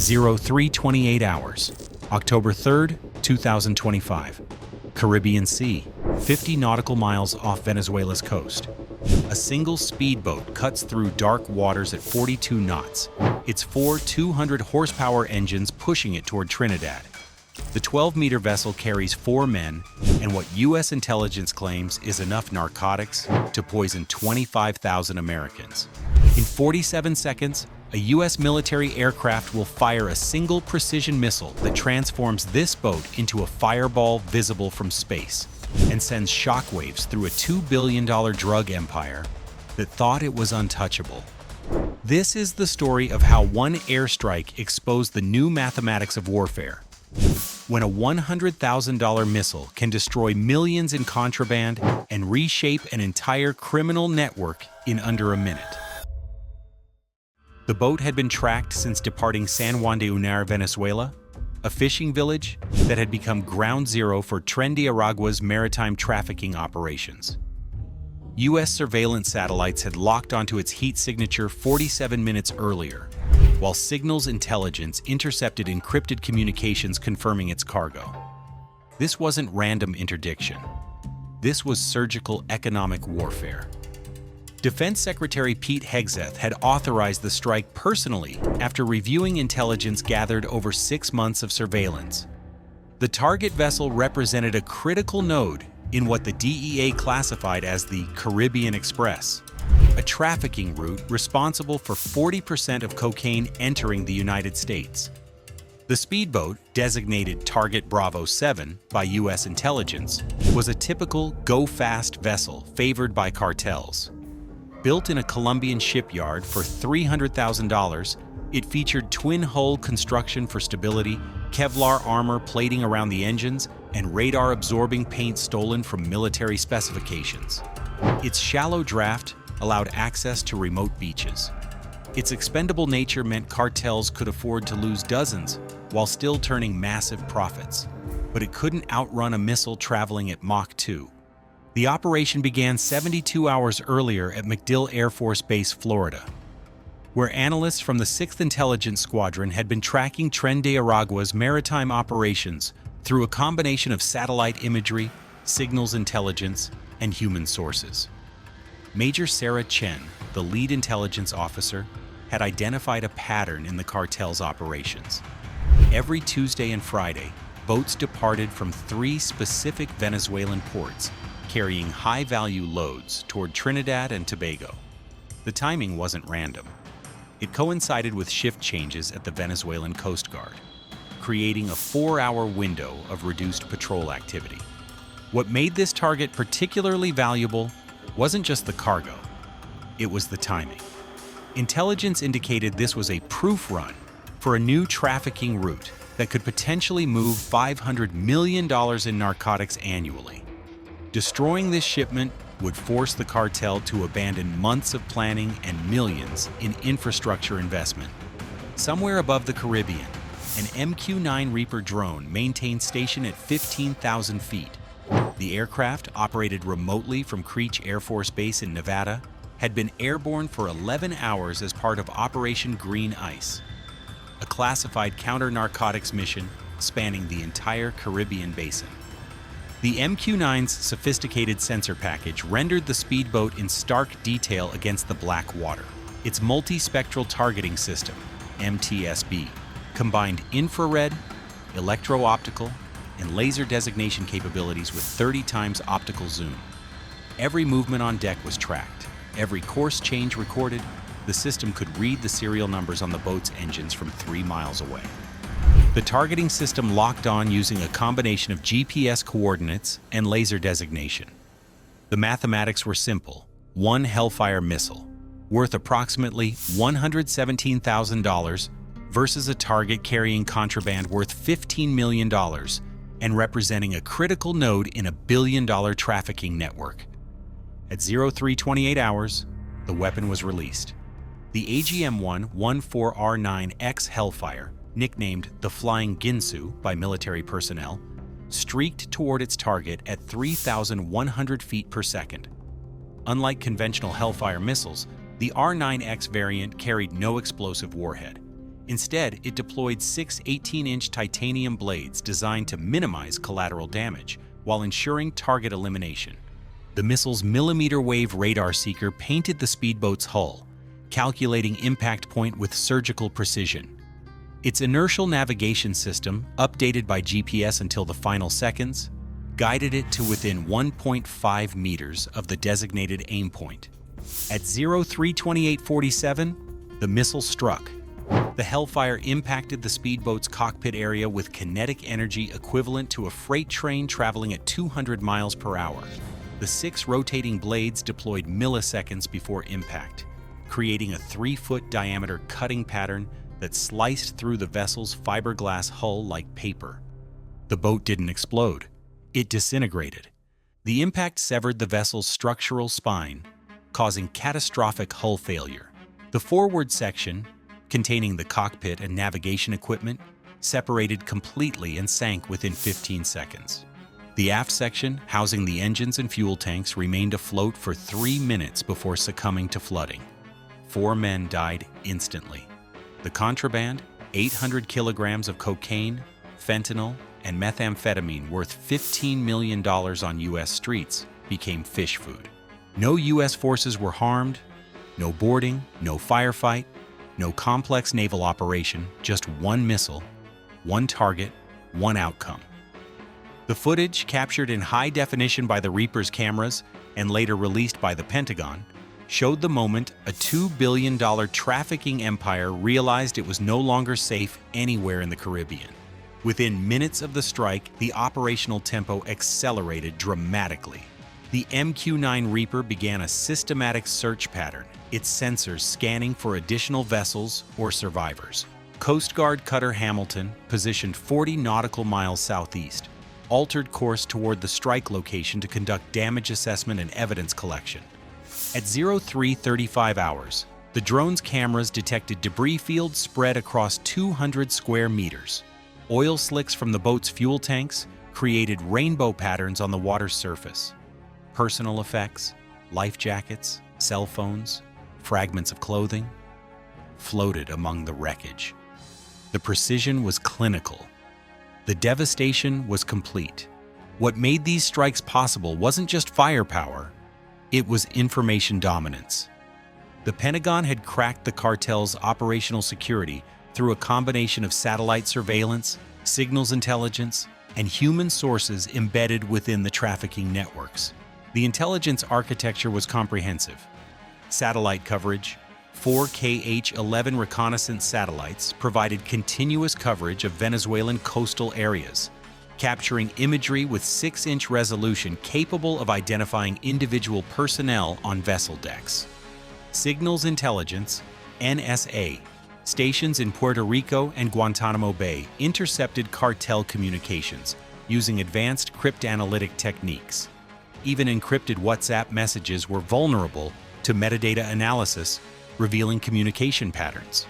0328 hours, October 3rd, 2025. Caribbean Sea, 50 nautical miles off Venezuela's coast. A single speedboat cuts through dark waters at 42 knots, its four 200-horsepower engines pushing it toward Trinidad. The 12-meter vessel carries 4 men and what U.S. intelligence claims is enough narcotics to poison 25,000 Americans. In 47 seconds, a U.S. military aircraft will fire a single precision missile that transforms this boat into a fireball visible from space and sends shockwaves through a $2 billion drug empire that thought it was untouchable. This is the story of how one airstrike exposed the new mathematics of warfare. When a $100,000 missile can destroy millions in contraband and reshape an entire criminal network in under a minute. The boat had been tracked since departing San Juan de Unar, Venezuela, a fishing village that had become ground zero for Tren de Aragua's maritime trafficking operations. U.S. surveillance satellites had locked onto its heat signature 47 minutes earlier, while signals intelligence intercepted encrypted communications confirming its cargo. This wasn't random interdiction. This was surgical economic warfare. Defense Secretary Pete Hegseth had authorized the strike personally after reviewing intelligence gathered over 6 months of surveillance. The target vessel represented a critical node in what the DEA classified as the Caribbean Express, a trafficking route responsible for 40% of cocaine entering the United States. The speedboat, designated Target Bravo 7 by U.S. intelligence, was a typical go-fast vessel favored by cartels. Built in a Colombian shipyard for $300,000, it featured twin-hull construction for stability, Kevlar armor plating around the engines, and radar-absorbing paint stolen from military specifications. Its shallow draft allowed access to remote beaches. Its expendable nature meant cartels could afford to lose dozens while still turning massive profits. But it couldn't outrun a missile traveling at Mach 2. The operation began 72 hours earlier at MacDill Air Force Base, Florida, where analysts from the 6th Intelligence Squadron had been tracking Tren de Aragua's maritime operations through a combination of satellite imagery, signals intelligence, and human sources. Major Sarah Chen, the lead intelligence officer, had identified a pattern in the cartel's operations. Every Tuesday and Friday, boats departed from 3 specific Venezuelan ports, carrying high-value loads toward Trinidad and Tobago. The timing wasn't random. It coincided with shift changes at the Venezuelan Coast Guard, creating a 4-hour window of reduced patrol activity. What made this target particularly valuable wasn't just the cargo, it was the timing. Intelligence indicated this was a proof run for a new trafficking route that could potentially move $500 million in narcotics annually. Destroying this shipment would force the cartel to abandon months of planning and millions in infrastructure investment. Somewhere above the Caribbean, an MQ-9 Reaper drone maintained station at 15,000 feet. The aircraft, operated remotely from Creech Air Force Base in Nevada, had been airborne for 11 hours as part of Operation Green Ice, a classified counter-narcotics mission spanning the entire Caribbean basin. The MQ-9's sophisticated sensor package rendered the speedboat in stark detail against the black water. Its multispectral targeting system, MTSB, combined infrared, electro-optical, and laser designation capabilities with 30 times optical zoom. Every movement on deck was tracked. Every course change recorded. The system could read the serial numbers on the boat's engines from 3 miles away. The targeting system locked on using a combination of GPS coordinates and laser designation. The mathematics were simple. One Hellfire missile, worth approximately $117,000, versus a target carrying contraband worth $15 million and representing a critical node in a billion-dollar trafficking network. At 0328 hours, the weapon was released. The AGM-1 14R9X Hellfire, nicknamed the Flying Ginsu by military personnel, streaked toward its target at 3,100 feet per second. Unlike conventional Hellfire missiles, the R9X variant carried no explosive warhead. Instead, it deployed 6 18-inch titanium blades designed to minimize collateral damage while ensuring target elimination. The missile's millimeter-wave radar seeker painted the speedboat's hull, calculating impact point with surgical precision. Its inertial navigation system, updated by GPS until the final seconds, guided it to within 1.5 meters of the designated aim point. At 03:28:47, the missile struck. The Hellfire impacted the speedboat's cockpit area with kinetic energy equivalent to a freight train traveling at 200 miles per hour. The 6 rotating blades deployed milliseconds before impact, creating a 3-foot diameter cutting pattern that sliced through the vessel's fiberglass hull like paper. The boat didn't explode. It disintegrated. The impact severed the vessel's structural spine, causing catastrophic hull failure. The forward section, containing the cockpit and navigation equipment, separated completely and sank within 15 seconds. The aft section, housing the engines and fuel tanks, remained afloat for 3 minutes before succumbing to flooding. 4 men died instantly. The contraband, 800 kilograms of cocaine, fentanyl, and methamphetamine worth $15 million on U.S. streets, became fish food. No U.S. forces were harmed, no boarding, no firefight, no complex naval operation, just one missile, one target, one outcome. The footage, captured in high definition by the Reaper's cameras and later released by the Pentagon, showed the moment a $2 billion trafficking empire realized it was no longer safe anywhere in the Caribbean. Within minutes of the strike, the operational tempo accelerated dramatically. The MQ-9 Reaper began a systematic search pattern, its sensors scanning for additional vessels or survivors. Coast Guard cutter Hamilton, positioned 40 nautical miles southeast, altered course toward the strike location to conduct damage assessment and evidence collection. At 03:35 hours, the drone's cameras detected debris fields spread across 200 square meters. Oil slicks from the boat's fuel tanks created rainbow patterns on the water's surface. Personal effects, life jackets, cell phones, fragments of clothing, floated among the wreckage. The precision was clinical. The devastation was complete. What made these strikes possible wasn't just firepower, it was information dominance. The Pentagon had cracked the cartel's operational security through a combination of satellite surveillance, signals intelligence, and human sources embedded within the trafficking networks. The intelligence architecture was comprehensive. Satellite coverage, 4 KH-11 reconnaissance satellites provided continuous coverage of Venezuelan coastal areas, capturing imagery with 6-inch resolution capable of identifying individual personnel on vessel decks. Signals intelligence, NSA, stations in Puerto Rico and Guantanamo Bay intercepted cartel communications using advanced cryptanalytic techniques. Even encrypted WhatsApp messages were vulnerable to metadata analysis, revealing communication patterns.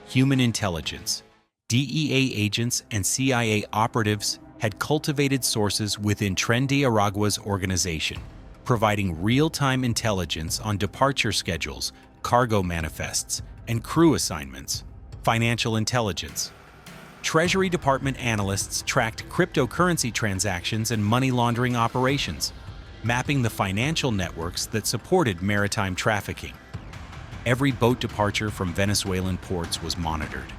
Human intelligence, DEA agents and CIA operatives had cultivated sources within Tren de Aragua's organization, providing real-time intelligence on departure schedules, cargo manifests, and crew assignments. Financial intelligence. Treasury Department analysts tracked cryptocurrency transactions and money laundering operations, mapping the financial networks that supported maritime trafficking. Every boat departure from Venezuelan ports was monitored.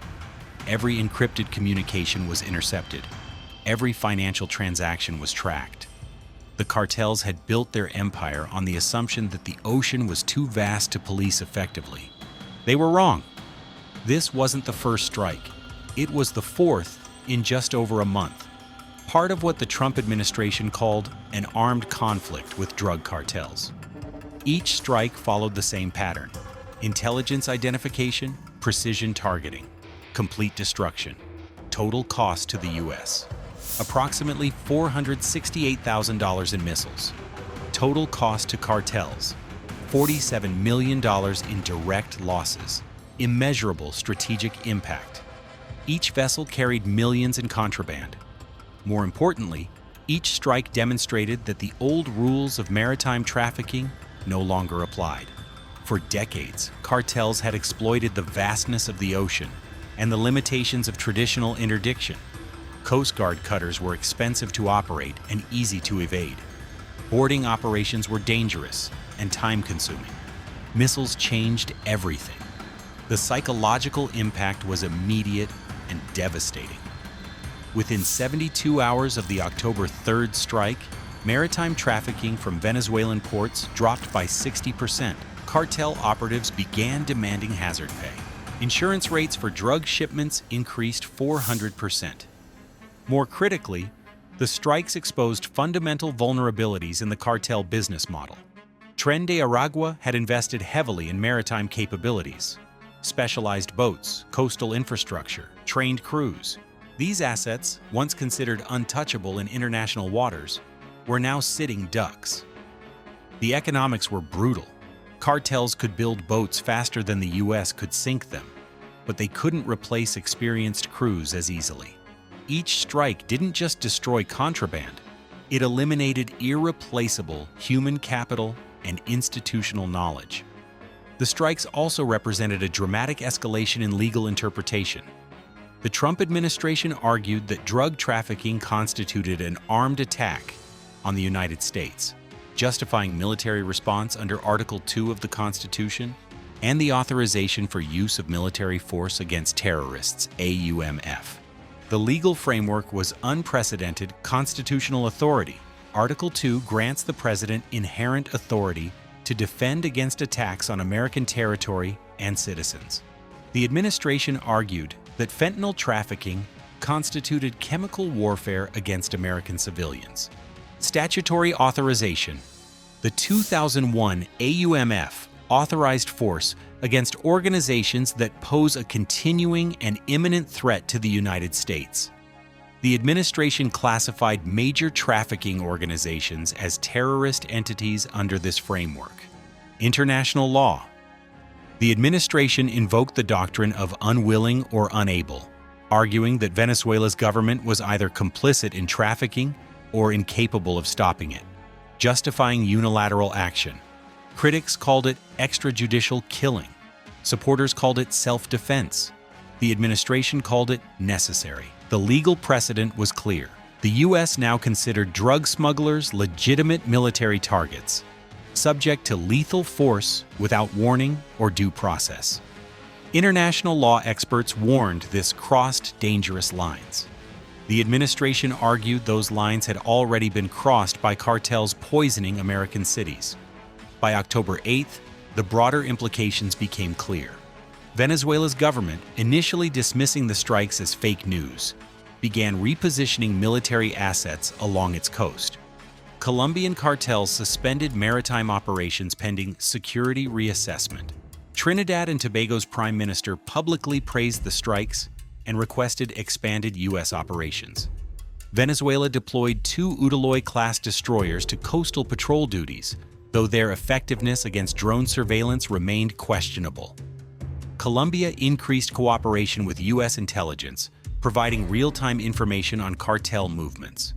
Every encrypted communication was intercepted. Every financial transaction was tracked. The cartels had built their empire on the assumption that the ocean was too vast to police effectively. They were wrong. This wasn't the first strike. It was the 4th in just over a month, part of what the Trump administration called an armed conflict with drug cartels. Each strike followed the same pattern: intelligence identification, precision targeting, complete destruction, total cost to the U.S. approximately $468,000 in missiles. Total cost to cartels, $47 million in direct losses, immeasurable strategic impact. Each vessel carried millions in contraband. More importantly, each strike demonstrated that the old rules of maritime trafficking no longer applied. For decades, cartels had exploited the vastness of the ocean, and the limitations of traditional interdiction. Coast Guard cutters were expensive to operate and easy to evade. Boarding operations were dangerous and time-consuming. Missiles changed everything. The psychological impact was immediate and devastating. Within 72 hours of the October 3rd strike, maritime trafficking from Venezuelan ports dropped by 60%. Cartel operatives began demanding hazard pay. Insurance rates for drug shipments increased 400%. More critically, the strikes exposed fundamental vulnerabilities in the cartel business model. Tren de Aragua had invested heavily in maritime capabilities, specialized boats, coastal infrastructure, trained crews. These assets, once considered untouchable in international waters, were now sitting ducks. The economics were brutal. Cartels could build boats faster than the U.S. could sink them, but they couldn't replace experienced crews as easily. Each strike didn't just destroy contraband, it eliminated irreplaceable human capital and institutional knowledge. The strikes also represented a dramatic escalation in legal interpretation. The Trump administration argued that drug trafficking constituted an armed attack on the United States, justifying military response under Article 2 of the Constitution and the authorization for use of military force against terrorists, AUMF. The legal framework was unprecedented constitutional authority. Article 2 grants the president inherent authority to defend against attacks on American territory and citizens. The administration argued that fentanyl trafficking constituted chemical warfare against American civilians. Statutory authorization. The 2001 AUMF authorized force against organizations that pose a continuing and imminent threat to the United States. The administration classified major trafficking organizations as terrorist entities under this framework. International law. The administration invoked the doctrine of unwilling or unable, arguing that Venezuela's government was either complicit in trafficking or incapable of stopping it, justifying unilateral action. Critics called it extrajudicial killing. Supporters called it self-defense. The administration called it necessary. The legal precedent was clear. The U.S. now considered drug smugglers legitimate military targets, subject to lethal force without warning or due process. International law experts warned this crossed dangerous lines. The administration argued those lines had already been crossed by cartels poisoning American cities. By October 8th, the broader implications became clear. Venezuela's government, initially dismissing the strikes as fake news, began repositioning military assets along its coast. Colombian cartels suspended maritime operations pending security reassessment. Trinidad and Tobago's prime minister publicly praised the strikes and requested expanded U.S. operations. Venezuela deployed 2 Udaloy-class destroyers to coastal patrol duties, though their effectiveness against drone surveillance remained questionable. Colombia increased cooperation with U.S. intelligence, providing real-time information on cartel movements.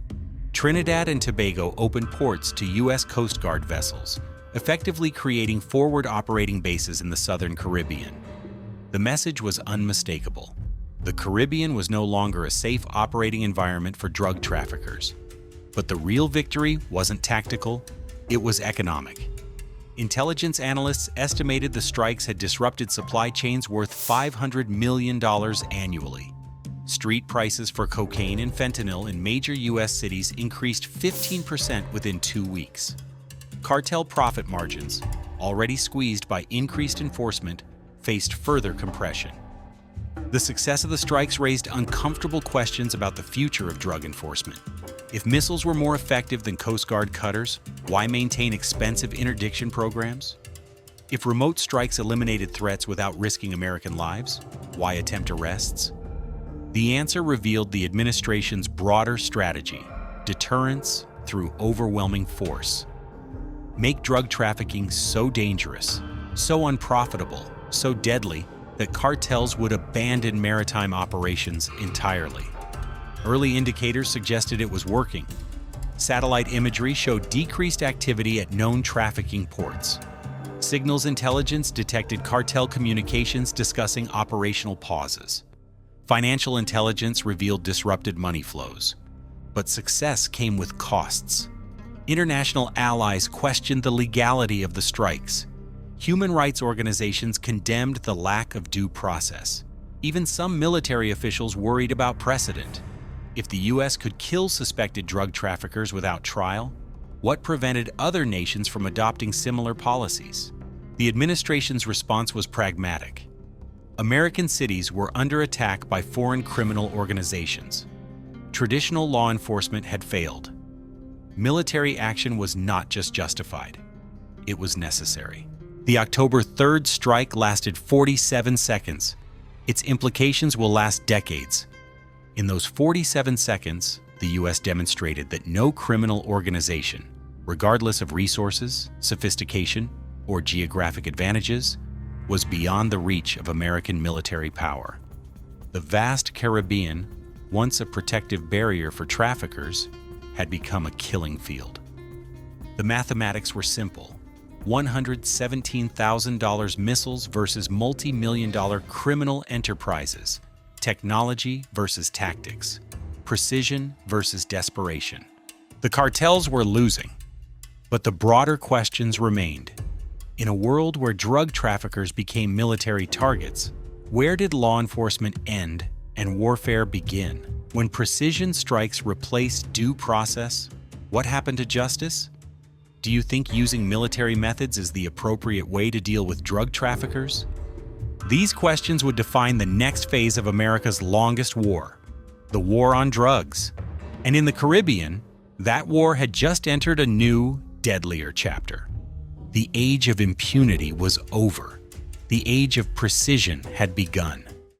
Trinidad and Tobago opened ports to U.S. Coast Guard vessels, effectively creating forward operating bases in the southern Caribbean. The message was unmistakable. The Caribbean was no longer a safe operating environment for drug traffickers. But the real victory wasn't tactical, it was economic. Intelligence analysts estimated the strikes had disrupted supply chains worth $500 million annually. Street prices for cocaine and fentanyl in major U.S. cities increased 15% within 2 weeks. Cartel profit margins, already squeezed by increased enforcement, faced further compression. The success of the strikes raised uncomfortable questions about the future of drug enforcement. If missiles were more effective than Coast Guard cutters, why maintain expensive interdiction programs? If remote strikes eliminated threats without risking American lives, why attempt arrests? The answer revealed the administration's broader strategy: deterrence through overwhelming force. Make drug trafficking so dangerous, so unprofitable, so deadly that cartels would abandon maritime operations entirely. Early indicators suggested it was working. Satellite imagery showed decreased activity at known trafficking ports. Signals intelligence detected cartel communications discussing operational pauses. Financial intelligence revealed disrupted money flows. But success came with costs. International allies questioned the legality of the strikes. Human rights organizations condemned the lack of due process. Even some military officials worried about precedent. If the U.S. could kill suspected drug traffickers without trial, what prevented other nations from adopting similar policies? The administration's response was pragmatic. American cities were under attack by foreign criminal organizations. Traditional law enforcement had failed. Military action was not just justified, it was necessary. The October 3rd strike lasted 47 seconds. Its implications will last decades. In those 47 seconds, the U.S. demonstrated that no criminal organization, regardless of resources, sophistication, or geographic advantages, was beyond the reach of American military power. The vast Caribbean, once a protective barrier for traffickers, had become a killing field. The mathematics were simple. $117,000 missiles versus multi-million-dollar criminal enterprises, technology versus tactics, precision versus desperation. The cartels were losing, but the broader questions remained. In a world where drug traffickers became military targets, where did law enforcement end and warfare begin? When precision strikes replaced due process, what happened to justice? Do you think using military methods is the appropriate way to deal with drug traffickers? These questions would define the next phase of America's longest war, the war on drugs. And in the Caribbean, that war had just entered a new, deadlier chapter. The age of impunity was over. The age of precision had begun.